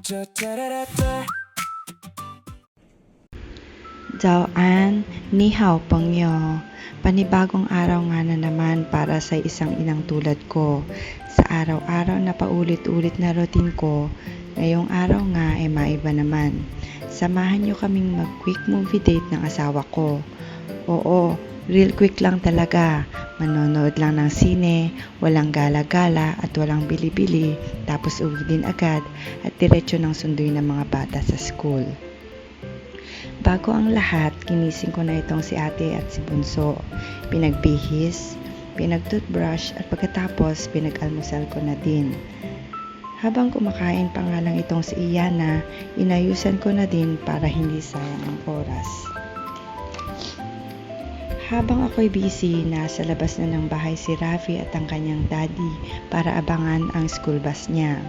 早安, ni hao pangyo. Panibagong araw nga na naman para sa isang inang tulad ko. Sa araw-araw na paulit-ulit na routine ko, ngayong araw nga ay maiba naman. Samahan nyo kaming mag-quick movie date ng asawa ko. Oo, real quick lang talaga. Manonood lang ng sine, walang gala-gala at walang bili-bili, tapos uwi din agad at diretso ng sunduin ng mga bata sa school. Bago ang lahat, ginising ko na itong si ate at si bunso. Pinagbihis, pinag-toothbrush at pagkatapos pinag-almusal ko na din. Habang kumakain pa nga lang itong si Iyana, inayusan ko na din para hindi sayang ang oras. Habang ako'y busy, nasa labas na ng bahay si Rafi at ang kanyang daddy para abangan ang school bus niya.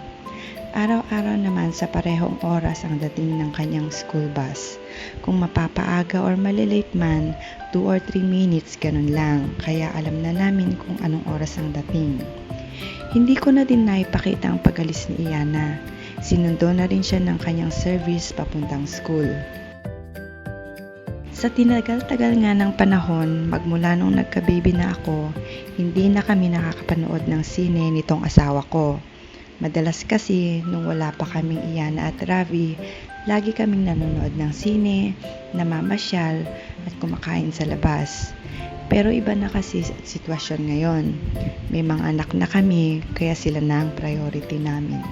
Araw-araw naman sa parehong oras ang dating ng kanyang school bus. Kung mapapaaga or malilate man, 2 or 3 minutes ganun lang, kaya alam na namin kung anong oras ang dating. Hindi ko na din naipakita ang pag-alis ni Iyana. Sinundo na rin siya ng kanyang service papuntang school. Sa tinagal-tagal nga ng panahon, magmula nung nagka-baby na ako, hindi na kami nakakapanood ng sine nitong asawa ko. Madalas kasi, nung wala pa kaming Iyana at Ravi, lagi kaming nanonood ng sine, namamasyal, at kumakain sa labas. Pero iba na kasi sitwasyon ngayon. May mga anak na kami, kaya sila na ang priority namin.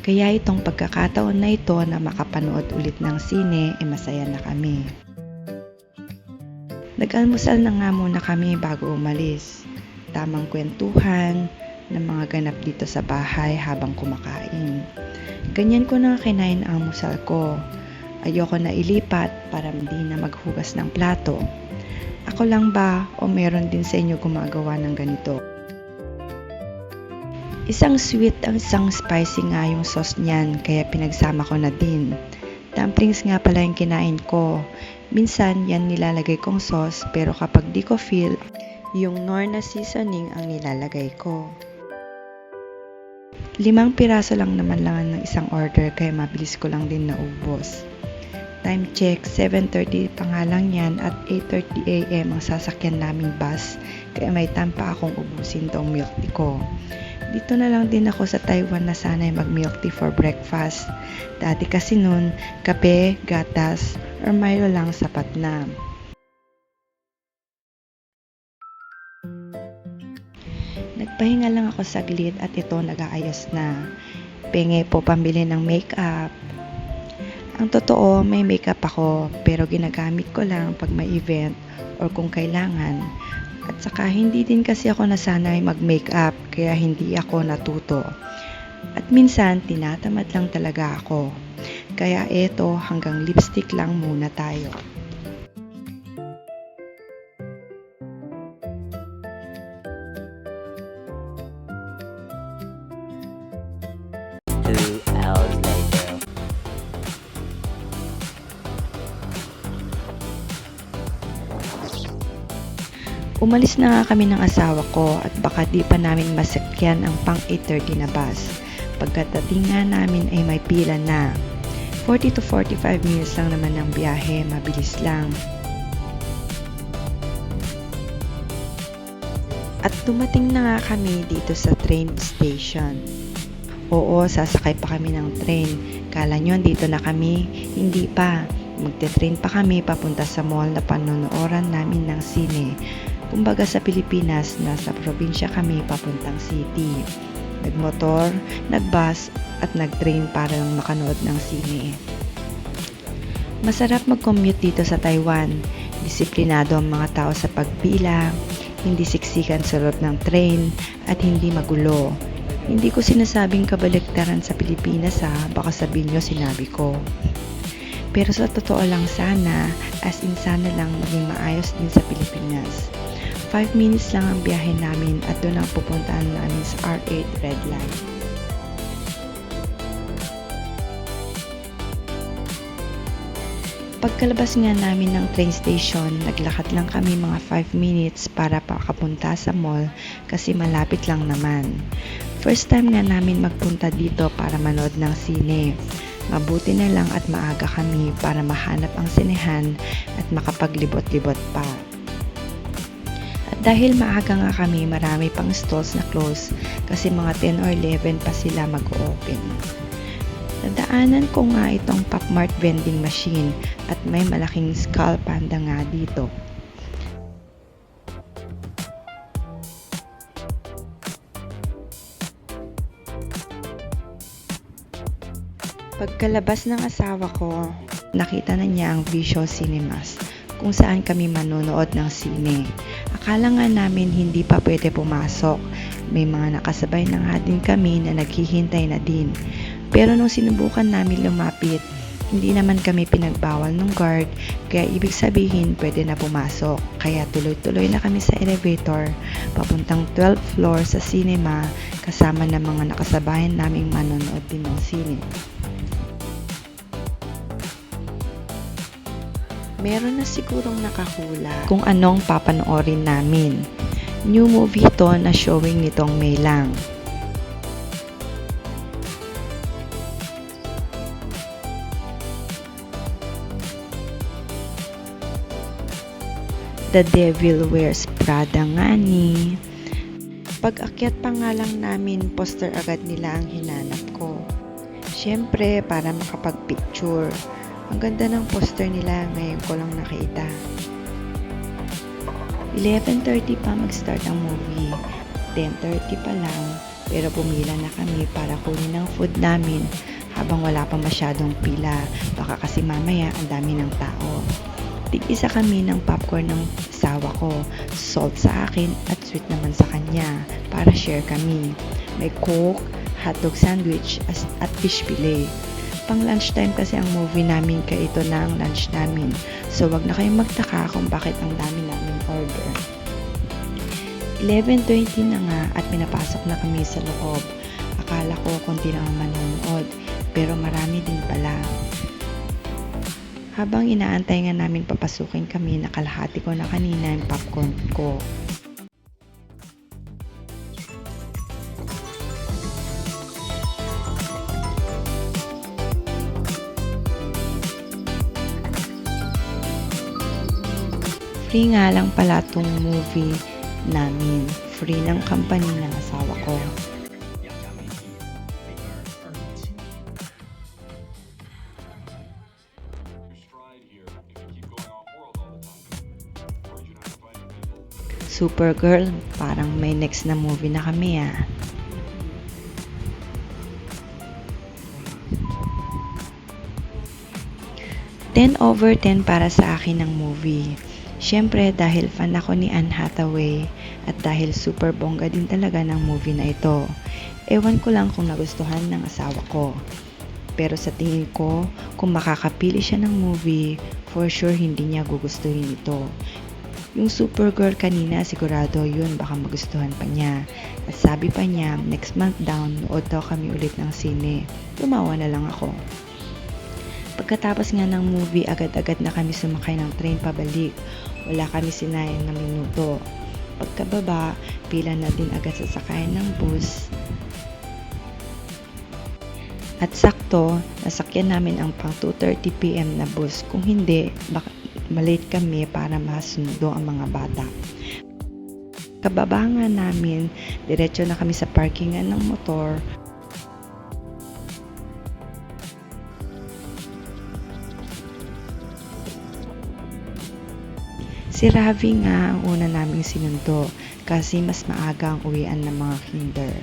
Kaya itong pagkakataon na ito na makapanood ulit ng sine, masaya na kami. Nag-almusal na nga muna kami bago umalis. Tamang kwentuhan ng mga ganap dito sa bahay habang kumakain. Ganyan ko na kinain ang almusal ko. Ayoko na ilipat para hindi na maghugas ng plato. Ako lang ba o meron din sa inyo gumagawa ng ganito? Isang sweet at isang spicy nga yung sauce niyan, kaya pinagsama ko na din. Dumplings nga pala yung kinain ko. Minsan yan nilalagay kong sauce, pero kapag di ko feel, yung Knorr na seasoning ang nilalagay ko. 5 piraso lang naman ng isang order, kaya mabilis ko lang din naubos. Time check, 7:30 pa nga lang yan at 8:30 AM ang sasakyan naming bus, kaya may time pa akong ubusin tong milk tea ko. Dito na lang din ako sa Taiwan na sana'y mag milk tea for breakfast. Dati kasi nun, kape, gatas, or Milo lang sapat na. Nagpahinga lang ako saglit at ito nag-aayos na. Penge po pambili ng makeup. Ang totoo, may makeup ako pero ginagamit ko lang pag may event or kung kailangan. At saka hindi din kasi ako nasanay mag-makeup kaya hindi ako natuto. At minsan tinatamad lang talaga ako. Kaya eto, hanggang lipstick lang muna tayo. Umalis na nga kami ng asawa ko at baka di pa namin masakyan ang pang 8:30 na bus. Pagkadating nga namin ay may pila na. 40 to 45 minutes lang naman ang biyahe, mabilis lang. At dumating na nga kami dito sa train station. Oo, sasakay pa kami ng train. Kala nyo dito na kami? Hindi pa. Magte-train pa kami papunta sa mall na panonooran namin ng sine. Kumbaga sa Pilipinas, nasa probinsya kami papuntang city. Nagmotor, nagbus, at nagtrain para lang makanood ng sine. Masarap mag-commute dito sa Taiwan. Disiplinado ang mga tao sa pagbilang, hindi siksikan sa loob ng train, at hindi magulo. Hindi ko sinasabing kabaligtaran sa Pilipinas baka sabihin nyo sinabi ko. Pero sa totoo lang sana, as in sana lang maging maayos din sa Pilipinas. 5 minutes lang ang biyahe namin at doon ang pupuntahan namin sa R8 Red Line. Pagkalabas nga namin ng train station, naglakad lang kami mga 5 minutes para pakapunta sa mall kasi malapit lang naman. First time nga namin magpunta dito para manood ng sine. Mabuti na lang at maaga kami para mahanap ang sinehan at makapaglibot-libot pa. At dahil maaga nga kami, marami pang stalls na close kasi mga 10 or 11 pa sila mag-open. Nadaanan ko nga itong Pop Mart vending machine at may malaking skull panda nga dito. Pagkalabas ng asawa ko, nakita na niya ang Visual Cinemas kung saan kami manonood ng sine. Akala nga namin hindi pa pwede pumasok. May mga nakasabay na nga din kami na naghihintay na din. Pero nung sinubukan namin lumapit, hindi naman kami pinagbawal ng guard, kaya ibig sabihin pwede na pumasok. Kaya tuloy-tuloy na kami sa elevator, papuntang 12th floor sa cinema, kasama ng mga nakasabayan naming manonood din ng sine. Meron na sigurong nakahula kung anong papanoorin namin. New movie to na showing nitong May lang. The Devil Wears Prada nga ni. Pag-akyat pa nga lang namin, poster agad nila ang hinanap ko. Siyempre, para makapag-picture. Ang ganda ng poster nila, ngayon ko lang nakita. 11:30 pa mag-start ang movie. 10:30 pa lang, pero pumila na kami para kunin ang food namin habang wala pa masyadong pila. Baka kasi mamaya ang dami ng tao. Tig-isa kami ng popcorn ng asawa ko, salt sa akin at sweet naman sa kanya para share kami. May coke, hotdog sandwich at fish fillet. Pang lunchtime kasi ang movie namin kaya ito na ang lunch namin. So wag na kayong magtaka kung bakit ang dami namin order. 11:20 na nga at pinapasok na kami sa loob. Akala ko konti lang ang manonood, pero marami din pala. Habang inaantay nga namin papasukin kami, nakalahati ko na kanina yung popcorn ko. Free nga lang pala tong movie namin. Free ng company ng asawa ko. Supergirl, parang may next na movie na kami ah. Ten over 10 para sa akin ng movie. Siyempre dahil fan ako ni Anne Hathaway at dahil super bongga din talaga ng movie na ito. Ewan ko lang kung nagustuhan ng asawa ko. Pero sa tingin ko, kung makakapili siya ng movie, for sure hindi niya gugustuhin ito. Yung Supergirl kanina, sigurado yun, baka magustuhan pa niya. At sabi pa niya, next month daw, nood daw kami ulit ng sine. Tumawa na lang ako. Pagkatapos nga ng movie, agad-agad na kami sumakay ng train pabalik. Wala kami sinayang na minuto. Pagkababa, pila na din agad sa sakayan ng bus. At sakto, nasakyan namin ang pang 2:30 PM na bus. Kung hindi, baka malate kami para masundo ang mga bata. Kababa nga namin, diretso na kami sa parkingan ng motor. Si Ravi nga ang una naming sinundo kasi mas maaga ang uwian ng mga kinder.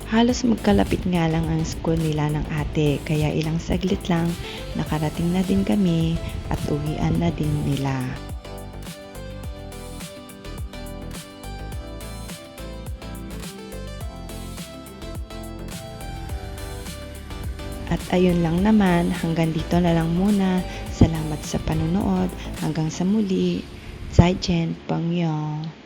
Halos magkalapit nga lang ang school nila ng ate, kaya ilang saglit lang nakarating na din kami at uwian na din nila. At ayun lang naman, hanggang dito na lang muna. Salamat sa panonood. Hanggang sa muli. Zaijian, Pangyong.